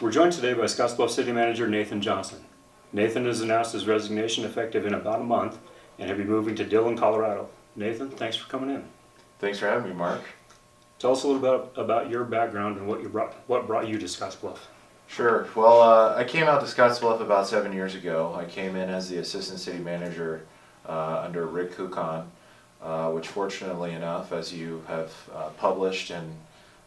We're joined today by Scottsbluff City Manager Nathan Johnson. Nathan has announced his resignation effective in about a month and he'll be moving to Dillon, Colorado. Nathan, thanks for coming in. Thanks for having me, Mark. Tell us a little bit about your background and what brought you to Scottsbluff. Sure. Well, I came out to Scottsbluff about 7 years ago. I came in as the assistant city manager under Rick Kukan, which fortunately enough, as you have published and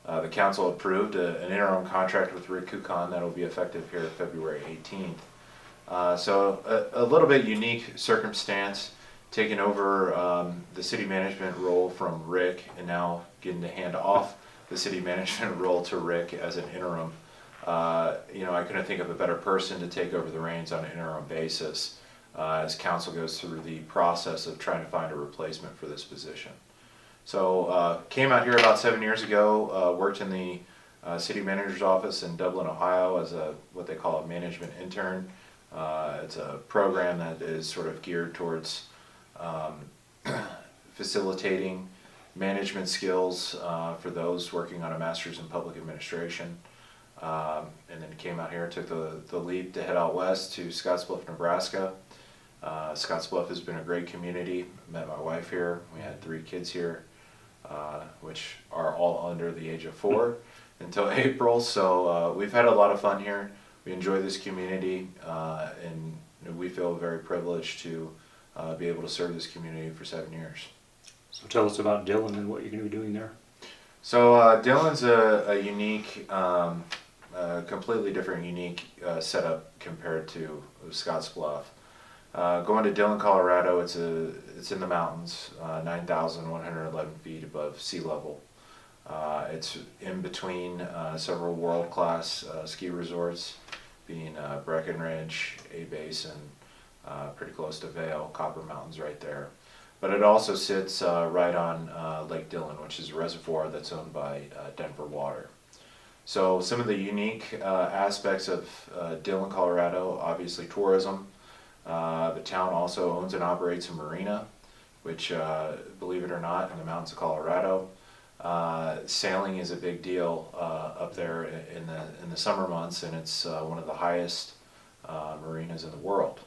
the council approved an interim contract with Rick Kukan that will be effective here February 18th. So a little bit unique circumstance, taking over the city management role from Rick and now getting to hand off the city management role to Rick as an interim. I couldn't think of a better person to take over the reins on an interim basis as council goes through the process of trying to find a replacement for this position. So came out here about 7 years ago, worked in the city manager's office in Dublin, Ohio as what they call a management intern. It's a program that is sort of geared towards facilitating management skills for those working on a master's in public administration. And then came out here, took the leap to head out west to Scottsbluff, Nebraska. Scottsbluff has been a great community. Met my wife here. We had 3 kids here, which are all under the age of 4 until April. So we've had a lot of fun here. We enjoy this community, and we feel very privileged to be able to serve this community for 7 years. So tell us about Dillon and what you're going to be doing there. So Dillon's a unique, completely different, unique setup compared to Scottsbluff. Going to Dillon, Colorado, it's in the mountains, 9,111 feet above sea level. It's in between several world-class ski resorts, being Breckenridge, A-Basin, pretty close to Vail, Copper Mountains right there. But it also sits right on Lake Dillon, which is a reservoir that's owned by Denver Water. So some of the unique aspects of Dillon, Colorado, obviously tourism. The town also owns and operates a marina, which, believe it or not, in the mountains of Colorado. Sailing is a big deal up there in the summer months, and it's one of the highest marinas in the world.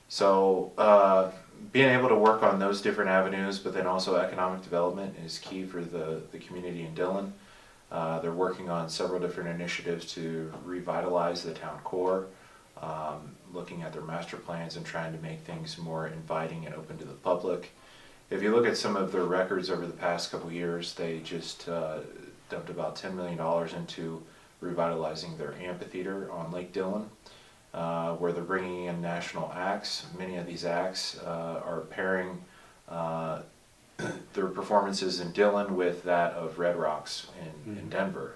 So being able to work on those different avenues, but then also economic development is key for the community in Dillon. They're working on several different initiatives to revitalize the town core, looking at their master plans and trying to make things more inviting and open to the public. If you look at some of their records over the past couple years, they just dumped about $10 million into revitalizing their amphitheater on Lake Dillon, where they're bringing in national acts. Many of these acts are pairing their performances in Dillon with that of Red Rocks in Denver.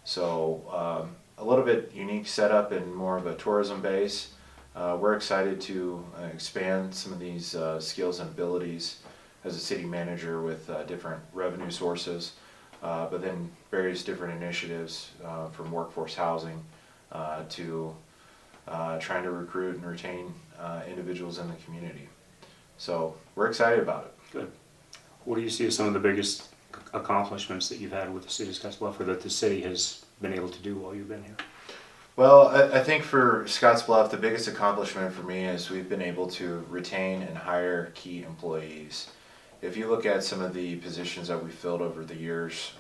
So a little bit unique setup and more of a tourism base. We're excited to expand some of these skills and abilities as a city manager with different revenue sources, but then various different initiatives from workforce housing to trying to recruit and retain individuals in the community. So we're excited about it. Good. What do you see as some of the biggest accomplishments that you've had with the city of Scottsbluff, or that the city has been able to do while you've been here? Well, I think for Scottsbluff, the biggest accomplishment for me is we've been able to retain and hire key employees. If you look at some of the positions that we filled over the years,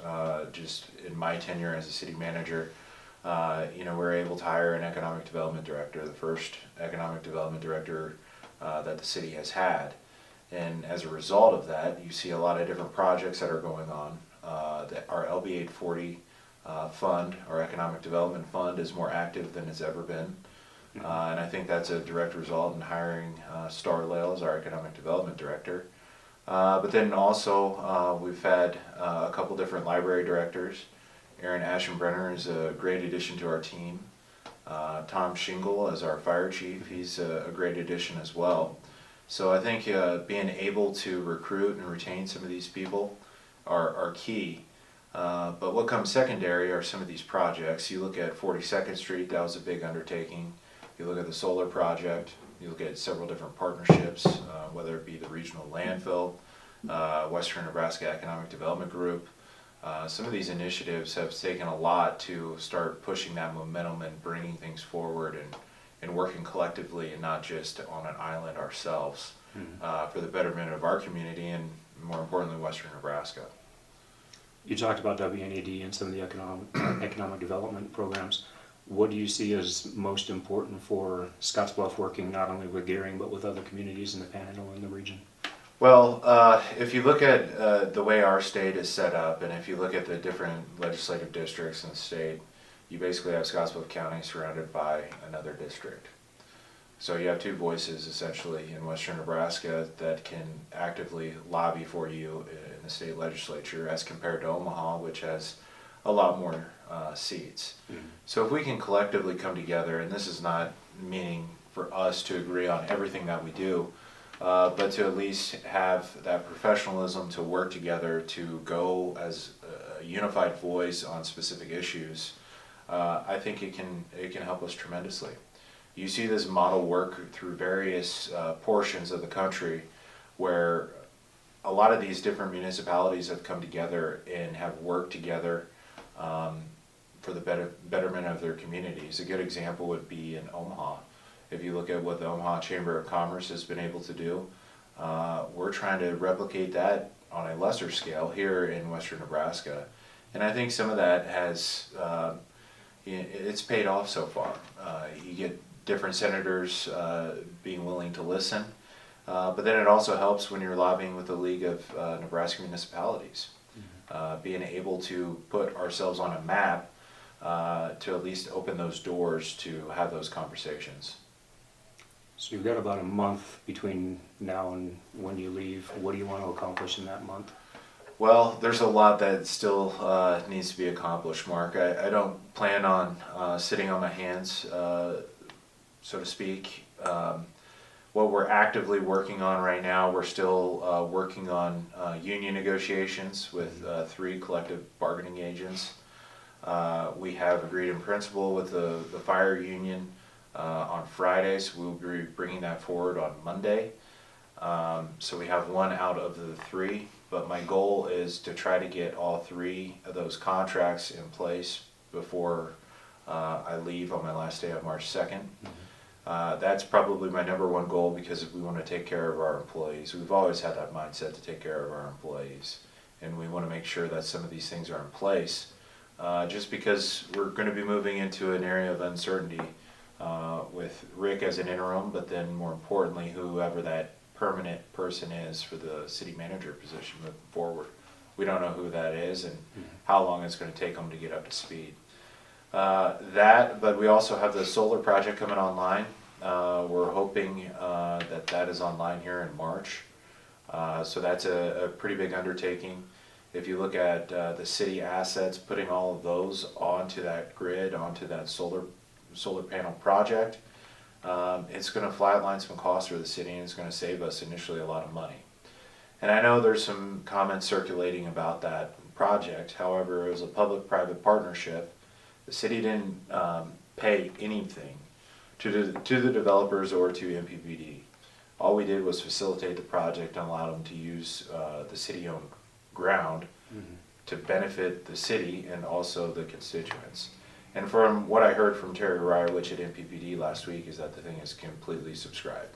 just in my tenure as a city manager, we're able to hire an economic development director, the first economic development director that the city has had. And as a result of that, you see a lot of different projects that are going on. Our LB 840 fund, our economic development fund, is more active than it's ever been. And I think that's a direct result in hiring Star Lail as our economic development director. But then also we've had a couple different library directors. Aaron Aschenbrenner is a great addition to our team. Tom Shingle as our fire chief, he's a great addition as well. So I think being able to recruit and retain some of these people are key. But what comes secondary are some of these projects. You look at 42nd Street, that was a big undertaking. You look at the solar project, you look at several different partnerships, whether it be the regional landfill, Western Nebraska Economic Development Group, Some of these initiatives have taken a lot to start pushing that momentum and bringing things forward and working collectively and not just on an island ourselves for the betterment of our community and, more importantly, Western Nebraska. You talked about WNED and some of the economic development programs. What do you see as most important for Scottsbluff working not only with Gearing but with other communities in the Panhandle and the region? Well, if you look at the way our state is set up, and if you look at the different legislative districts in the state, you basically have Scottsbluff County surrounded by another district. So you have two voices essentially in Western Nebraska that can actively lobby for you in the state legislature as compared to Omaha, which has a lot more seats. Mm-hmm. So if we can collectively come together, and this is not meaning for us to agree on everything that we do, but to at least have that professionalism to work together to go as a unified voice on specific issues, I think it can help us tremendously. You see this model work through various portions of the country where a lot of these different municipalities have come together and have worked together for the betterment of their communities. A good example would be in Omaha. If you look at what the Omaha Chamber of Commerce has been able to do, we're trying to replicate that on a lesser scale here in Western Nebraska. And I think some of that has, it's paid off so far. You get different senators being willing to listen, but then it also helps when you're lobbying with the League of Nebraska Municipalities. Being able to put ourselves on a map to at least open those doors to have those conversations. So you've got about a month between now and when you leave. What do you want to accomplish in that month? Well, there's a lot that still needs to be accomplished, Mark. I don't plan on sitting on my hands, so to speak. What we're actively working on right now, we're still working on union negotiations with 3 collective bargaining agents. We have agreed in principle with the fire union on Friday, so we'll be bringing that forward on Monday. So we have 1 out of the 3, but my goal is to try to get all 3 of those contracts in place before I leave on my last day on March 2nd. That's probably my #1 goal, because if we want to take care of our employees, we've always had that mindset to take care of our employees, and we want to make sure that some of these things are in place, just because we're going to be moving into an area of uncertainty with Rick as an interim, but then more importantly, whoever that permanent person is for the city manager position moving forward. We don't know who that is and how long it's going to take them to get up to speed. But we also have the solar project coming online. We're hoping that is online here in March. So that's a pretty big undertaking. If you look at the city assets, putting all of those onto that grid, onto that solar panel project, it's going to flatline some costs for the city, and it's going to save us initially a lot of money. And I know there's some comments circulating about that project. However, it was a public-private partnership. The city didn't pay anything to the developers or to MPPD. All we did was facilitate the project and allow them to use the city-owned ground to benefit the city and also the constituents. And from what I heard from Terry Ryerlich at MPPD last week is that the thing is completely subscribed.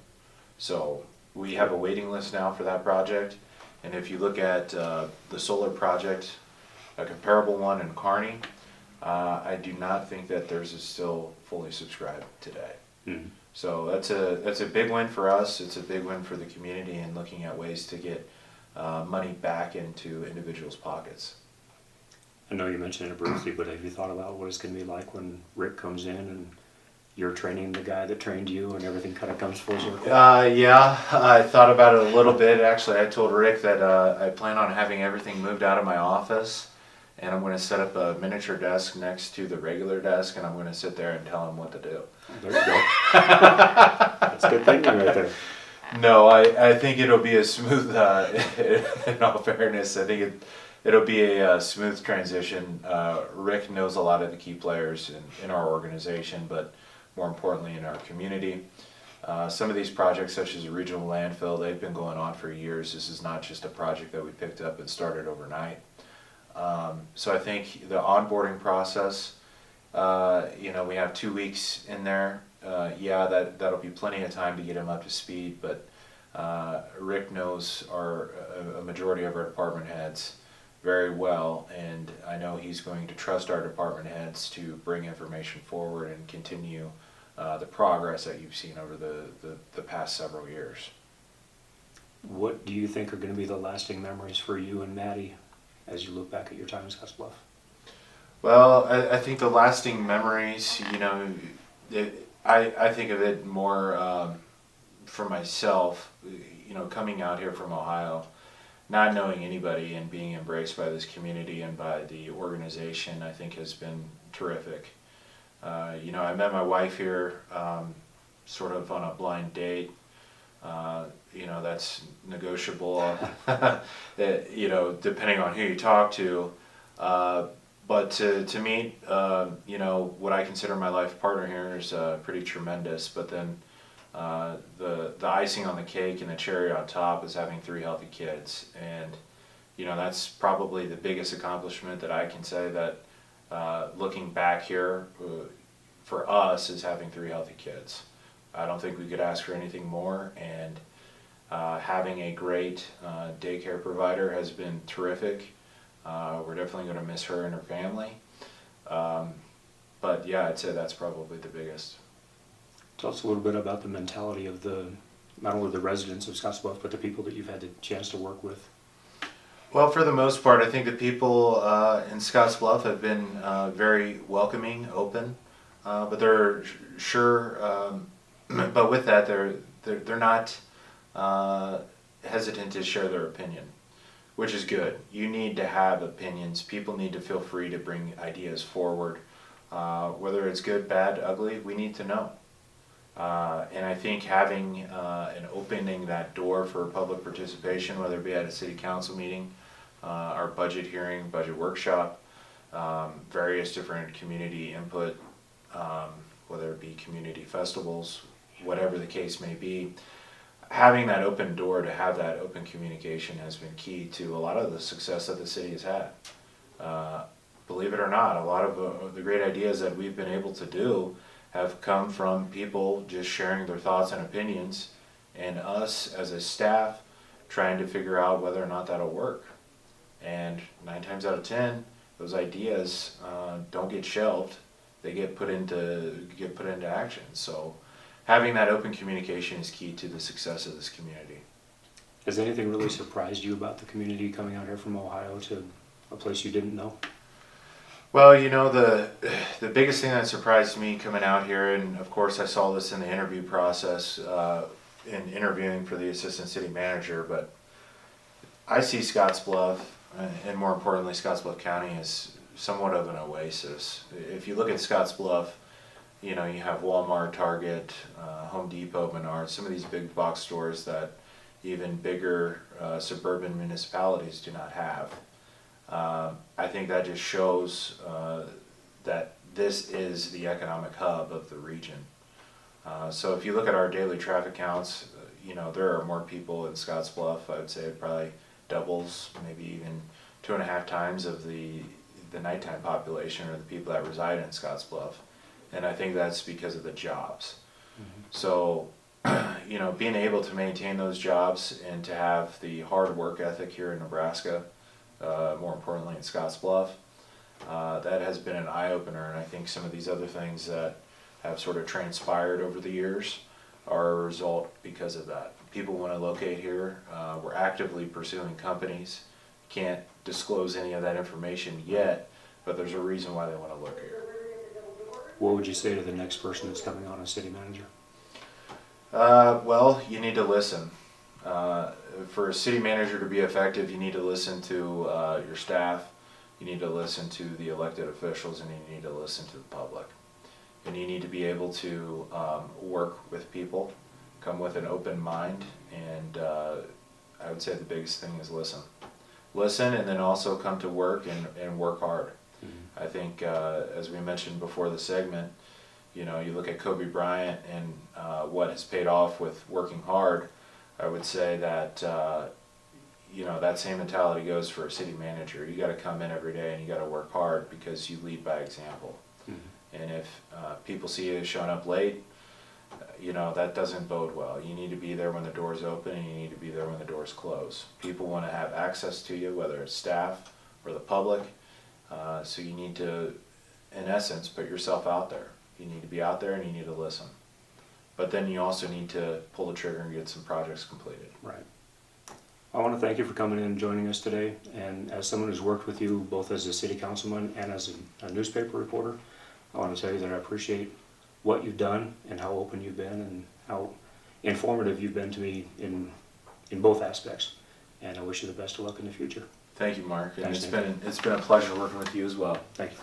So we have a waiting list now for that project. And if you look at the solar project, a comparable one in Kearney, I do not think that theirs is still fully subscribed today. So that's a big win for us. It's a big win for the community, and looking at ways to get money back into individuals' pockets. I know you mentioned it briefly, but have you thought about what it's going to be like when Rick comes in and you're training the guy that trained you and everything kind of comes full circle? Yeah, I thought about it a little bit. Actually, I told Rick that I plan on having everything moved out of my office, and I'm going to set up a miniature desk next to the regular desk, and I'm going to sit there and tell him what to do. There you go. That's good thinking right there. No, I think it'll be a smooth, in all fairness, I think it'll be a smooth transition. Rick knows a lot of the key players in our organization, but more importantly in our community. Some of these projects, such as the regional landfill, they've been going on for years. This is not just a project that we picked up and started overnight. So I think the onboarding process, we have 2 weeks in there. That'll be plenty of time to get him up to speed, but Rick knows a majority of our department heads very well, and I know he's going to trust our department heads to bring information forward and continue the progress that you've seen over the past several years. What do you think are going to be the lasting memories for you and Maddie as you look back at your time in Scottsbluff? Well, I think the lasting memories, I think of it more for myself, coming out here from Ohio, not knowing anybody and being embraced by this community and by the organization, I think has been terrific. I met my wife here sort of on a blind date. That's negotiable, depending on who you talk to. But to meet, what I consider my life partner here is pretty tremendous. But then the icing on the cake and the cherry on top is having 3 healthy kids. And, that's probably the biggest accomplishment that I can say that looking back here for us is having 3 healthy kids. I don't think we could ask for anything more. And having a great daycare provider has been terrific. We're definitely going to miss her and her family. But yeah, I'd say that's probably the biggest. Tell us a little bit about the mentality of not only the residents of Scottsbluff, but the people that you've had the chance to work with. Well, for the most part, I think the people in Scottsbluff have been very welcoming, open, but they're sure. But with that, they're not hesitant to share their opinion, which is good. You need to have opinions. People need to feel free to bring ideas forward. Whether it's good, bad, ugly, we need to know. And I think having and opening that door for public participation, whether it be at a city council meeting, our budget hearing, budget workshop, various different community input, whether it be community festivals, whatever the case may be, having that open door to have that open communication has been key to a lot of the success that the city has had. Believe it or not, a lot of the great ideas that we've been able to do have come from people just sharing their thoughts and opinions, and us as a staff trying to figure out whether or not that'll work. And 9 times out of 10, those ideas don't get shelved; they get put into action. So having that open communication is key to the success of this community. Has anything really surprised you about the community coming out here from Ohio to a place you didn't know? Well, the biggest thing that surprised me coming out here, and of course I saw this in the interview process in interviewing for the assistant city manager, but I see Scottsbluff, and more importantly Scottsbluff County, as somewhat of an oasis. If you look at Scottsbluff, you have Walmart, Target, Home Depot, Menards, some of these big box stores that even bigger suburban municipalities do not have. I think that just shows that this is the economic hub of the region. So if you look at our daily traffic counts, there are more people in Scottsbluff. I would say it probably doubles, maybe even 2.5 times of the nighttime population or the people that reside in Scottsbluff. And I think that's because of the jobs. Mm-hmm. So, being able to maintain those jobs and to have the hard work ethic here in Nebraska, more importantly in Scottsbluff, that has been an eye-opener. And I think some of these other things that have sort of transpired over the years are a result because of that. People want to locate here. We're actively pursuing companies. Can't disclose any of that information yet, but there's a reason why they want to look here. What would you say to the next person that's coming on as city manager? Well, you need to listen. For a city manager to be effective, you need to listen to your staff, you need to listen to the elected officials, and you need to listen to the public. And you need to be able to work with people, come with an open mind, and I would say the biggest thing is listen. Listen, and then also come to work and work hard. I think, as we mentioned before the segment, you look at Kobe Bryant and what has paid off with working hard. I would say that, you know, that same mentality goes for a city manager. You gotta come in every day and you gotta work hard because you lead by example. And if people see you showing up late, you know, that doesn't bode well. You need to be there when the doors open and you need to be there when the doors close. People wanna have access to you, whether it's staff or the public, so you need to, in essence, put yourself out there. You need to be out there and you need to listen. But then you also need to pull the trigger and get some projects completed. Right. I want to thank you for coming in and joining us today. And as someone who's worked with you both as a city councilman and as a newspaper reporter, I want to tell you that I appreciate what you've done and how open you've been and how informative you've been to me in both aspects. And I wish you the best of luck in the future. Thank you, Mark. And Thanks, it's been a pleasure working with you as well. Thank you.